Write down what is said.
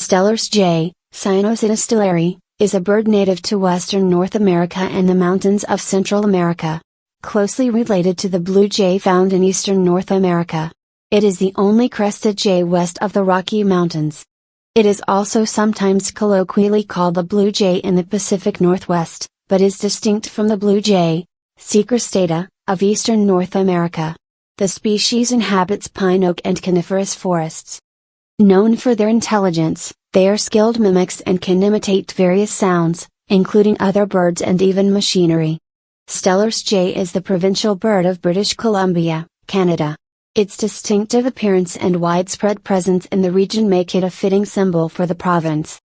Steller's jay, Cynocetus stelleri, is a bird native to western North America and the mountains of Central America. Closely related to the blue jay found in eastern North America. It is the only crested jay west of the Rocky Mountains. It is also sometimes colloquially called the blue jay in the Pacific Northwest, but is distinct from the blue jay, C. cristata, of eastern North America. The species inhabits pine oak and coniferous forests. Known for their intelligence, they are skilled mimics and can imitate various sounds, including other birds and even machinery. Steller's jay is the provincial bird of British Columbia, Canada. Its distinctive appearance and widespread presence in the region make it a fitting symbol for the province.